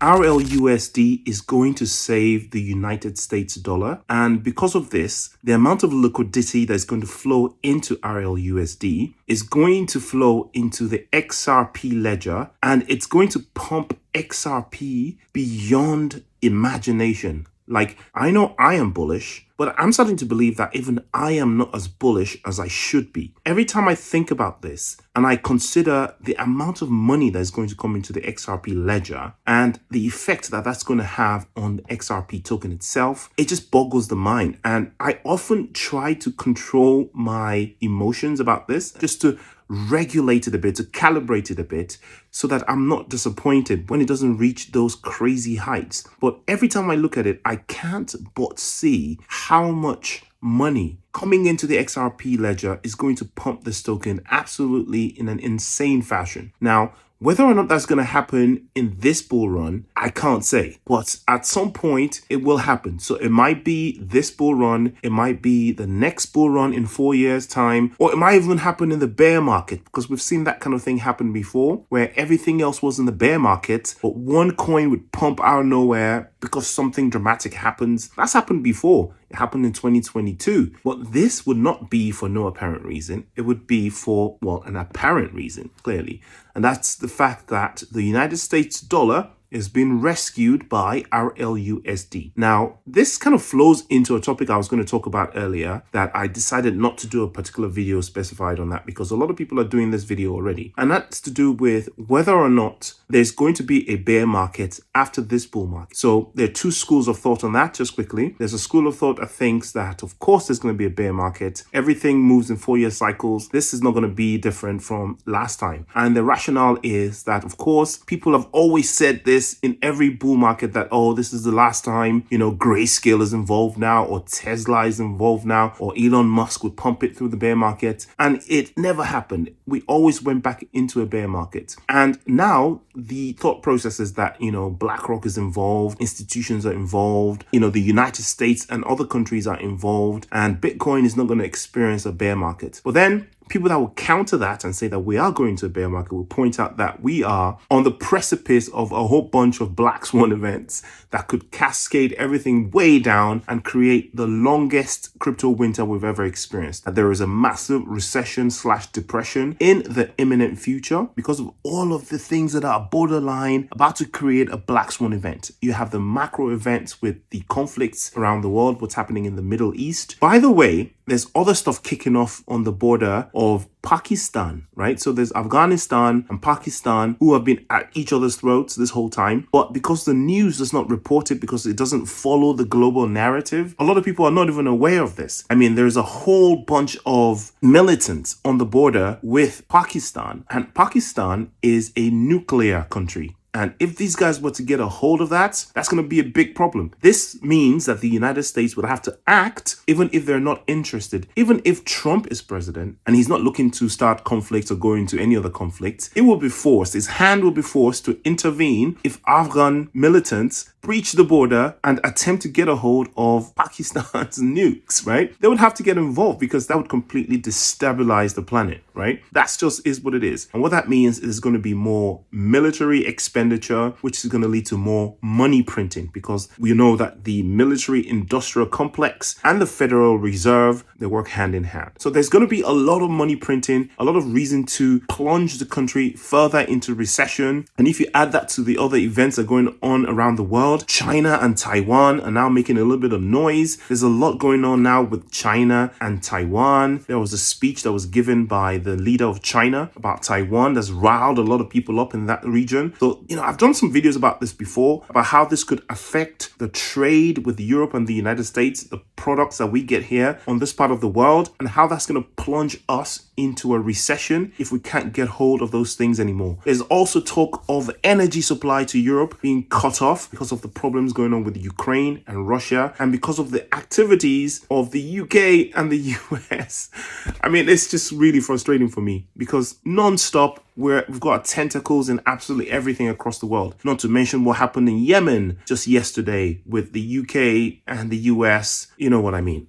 RLUSD is going to save the United States dollar. And because of this, the amount of liquidity that's going to flow into RLUSD is going to flow into the XRP ledger, and it's going to pump XRP beyond imagination. Like, I know I am bullish, but I'm starting to believe that even I am not as bullish as I should be. Every time I think about this and I consider the amount of money that's going to come into the XRP ledger and the effect that that's going to have on the XRP token itself, it just boggles the mind. And I often try to control my emotions about this, just to regulate it a bit, to calibrate it a bit, so that I'm not disappointed when it doesn't reach those crazy heights. But every time I look at it, I can't but see how much money coming into the XRP ledger is going to pump this token absolutely in an insane fashion. Now, whether or not that's going to happen in this bull run, I can't say. But at some point, it will happen. So it might be this bull run, it might be the next bull run in 4 years' time, or it might even happen in the bear market, because we've seen that kind of thing happen before, where everything else was in the bear market, but one coin would pump out of nowhere because something dramatic happens. That's happened before. It happened in 2022. But this would not be for no apparent reason. It would be for, well, an apparent reason, clearly. And that's the fact that the United States dollar is being rescued by RLUSD. Now, this kind of flows into a topic I was going to talk about earlier that I decided not to do a particular video specified on that, because a lot of people are doing this video already. And that's to do with whether or not there's going to be a bear market after this bull market. So there are two schools of thought on that, just quickly. There's a school of thought that thinks that, of course, there's going to be a bear market. Everything moves in 4-year cycles. This is not going to be different from last time. And the rationale is that, of course, people have always said this in every bull market, that, oh, this is the last time, Grayscale is involved now, or Tesla is involved now, or Elon Musk would pump it through the bear market. And it never happened. We always went back into a bear market. And now the thought process is that, BlackRock is involved, institutions are involved, the United States and other countries are involved, and Bitcoin is not going to experience a bear market. But then people that will counter that and say that we are going to a bear market will point out that we are on the precipice of a whole bunch of black swan events that could cascade everything way down and create the longest crypto winter we've ever experienced. That there is a massive recession/depression in the imminent future because of all of the things that are borderline about to create a black swan event. You have the macro events with the conflicts around the world, what's happening in the Middle East. By the way, there's other stuff kicking off on the border of Pakistan, right? So there's Afghanistan and Pakistan who have been at each other's throats this whole time. But because the news does not report it, because it doesn't follow the global narrative, a lot of people are not even aware of this. I mean, there's a whole bunch of militants on the border with Pakistan, and Pakistan is a nuclear country. And if these guys were to get a hold of that, that's going to be a big problem. This means that the United States would have to act even if they're not interested. Even if Trump is president and he's not looking to start conflicts or go into any other conflicts, it will be forced. His hand will be forced to intervene if Afghan militants breach the border and attempt to get a hold of Pakistan's nukes, right? They would have to get involved because that would completely destabilize the planet, right? That's just is what it is. And what that means is going to be more military expenditure, which is going to lead to more money printing, because we know that the military industrial complex and the Federal Reserve, they work hand in hand. So there's going to be a lot of money printing, a lot of reason to plunge the country further into recession. And if you add that to the other events that are going on around the world, China and Taiwan are now making a little bit of noise. There's a lot going on now with China and Taiwan. There was a speech that was given by the leader of China about Taiwan that's riled a lot of people up in that region. So, I've done some videos about this before, about how this could affect the trade with Europe and the United States, the products that we get here on this part of the world, and how that's going to plunge us into a recession if we can't get hold of those things anymore. There's also talk of the energy supply to Europe being cut off because of the problems going on with Ukraine and Russia, and because of the activities of the UK and the US. I mean, it's just really frustrating for me because non-stop we've got tentacles in absolutely everything across the world. Not to mention what happened in Yemen just yesterday with the UK and the US. You know what I mean.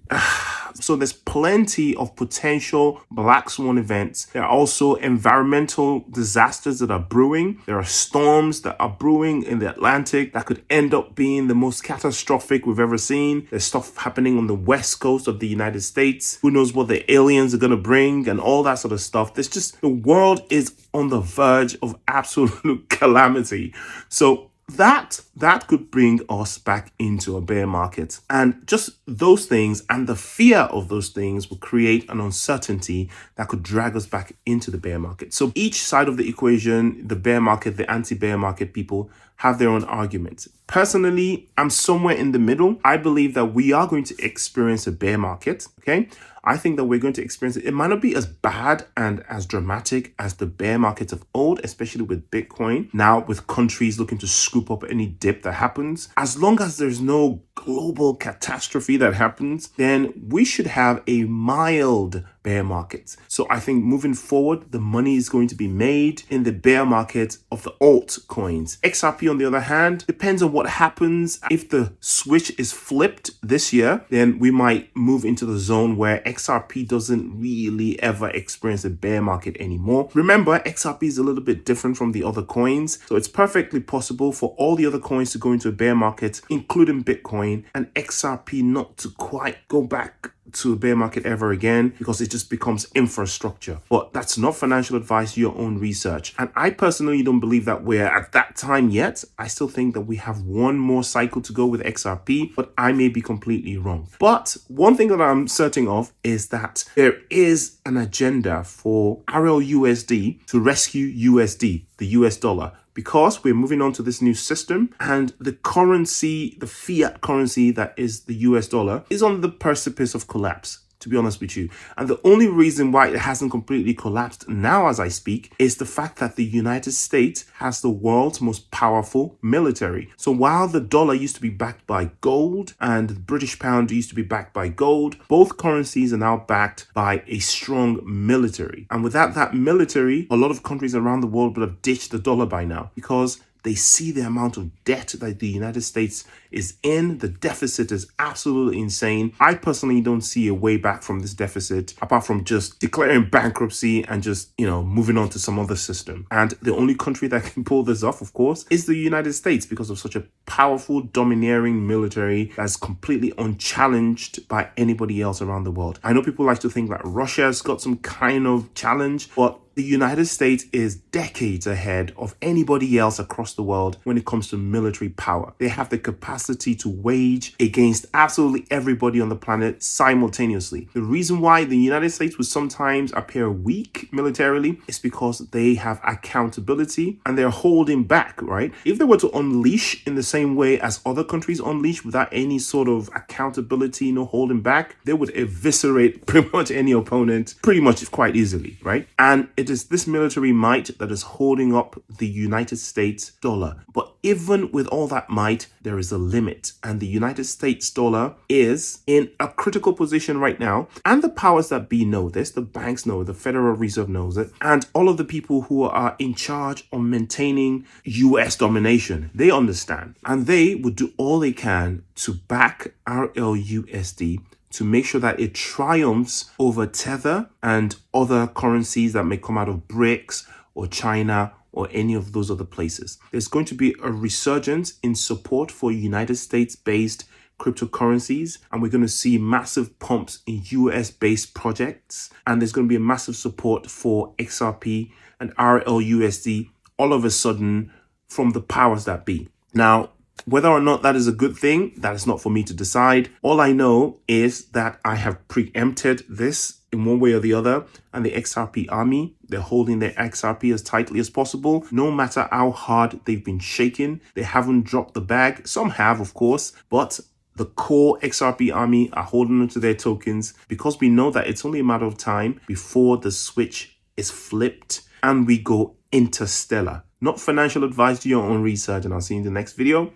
So there's plenty of potential black swan events. There are also environmental disasters that are brewing. There are storms that are brewing in the Atlantic that could end up being the most catastrophic we've ever seen. There's stuff happening on the west coast of the United States. Who knows what the aliens are going to bring and all that sort of stuff. There's just, the world is on the verge of absolute calamity. So that could bring us back into a bear market. And just those things and the fear of those things will create an uncertainty that could drag us back into the bear market. So each side of the equation, the bear market, the anti-bear market people, have their own arguments. Personally, I'm somewhere in the middle. I believe that we are going to experience a bear market, okay? I think that we're going to experience it. It might not be as bad and as dramatic as the bear markets of old, especially with Bitcoin. Now, with countries looking to scoop up any dip that happens, as long as there's no global catastrophe that happens, then we should have a mild bear market. So I think moving forward, the money is going to be made in the bear market of the altcoins. XRP, on the other hand, depends on what happens. If the switch is flipped this year, then we might move into the zone where XRP doesn't really ever experience a bear market anymore. Remember, XRP is a little bit different from the other coins. So it's perfectly possible for all the other coins to go into a bear market, including Bitcoin, and XRP not to quite go back to a bear market ever again, because it just becomes infrastructure. But that's not financial advice, your own research. And I personally don't believe that we're at that time yet. I still think that we have one more cycle to go with XRP, but I may be completely wrong. But one thing that I'm certain of is that there is an agenda for RLUSD to rescue USD, the US dollar, because we're moving on to this new system, and the currency, the fiat currency that is the US dollar, is on the precipice of collapse, to be honest with you. And the only reason why it hasn't completely collapsed now as I speak is the fact that the United States has the world's most powerful military. So while the dollar used to be backed by gold and the British pound used to be backed by gold, both currencies are now backed by a strong military. And without that military, a lot of countries around the world would have ditched the dollar by now, because they see the amount of debt that the United States is in. The deficit is absolutely insane. I personally don't see a way back from this deficit, apart from just declaring bankruptcy and just, moving on to some other system. And the only country that can pull this off, of course, is the United States, because of such a powerful, domineering military that's completely unchallenged by anybody else around the world. I know people like to think that Russia's got some kind of challenge, but the United States is decades ahead of anybody else across the world when it comes to military power. They have the capacity to wage against absolutely everybody on the planet simultaneously. The reason why the United States would sometimes appear weak militarily is because they have accountability and they're holding back, right? If they were to unleash in the same way as other countries unleash without any sort of accountability, no holding back, they would eviscerate pretty much any opponent pretty much quite easily, right? And it is this military might that is holding up the United States dollar. But even with all that might, there is a limit. And the United States dollar is in a critical position right now. And the powers that be know this. The banks know, the Federal Reserve knows it. And all of the people who are in charge of maintaining US domination, they understand. And they would do all they can to back RLUSD to make sure that it triumphs over Tether and other currencies that may come out of BRICS or China or any of those other places. There's going to be a resurgence in support for United States-based cryptocurrencies, and we're going to see massive pumps in US-based projects, and there's going to be a massive support for XRP and RLUSD all of a sudden from the powers that be. Now, whether or not that is a good thing, that is not for me to decide. All I know is that I have preempted this in one way or the other, and the XRP army, they're holding their XRP as tightly as possible. No matter how hard they've been shaken, they haven't dropped the bag. Some have, of course, but the core XRP army are holding onto their tokens, because we know that it's only a matter of time before the switch is flipped and we go interstellar. Not financial advice, do your own research, and I'll see you in the next video.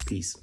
Peace.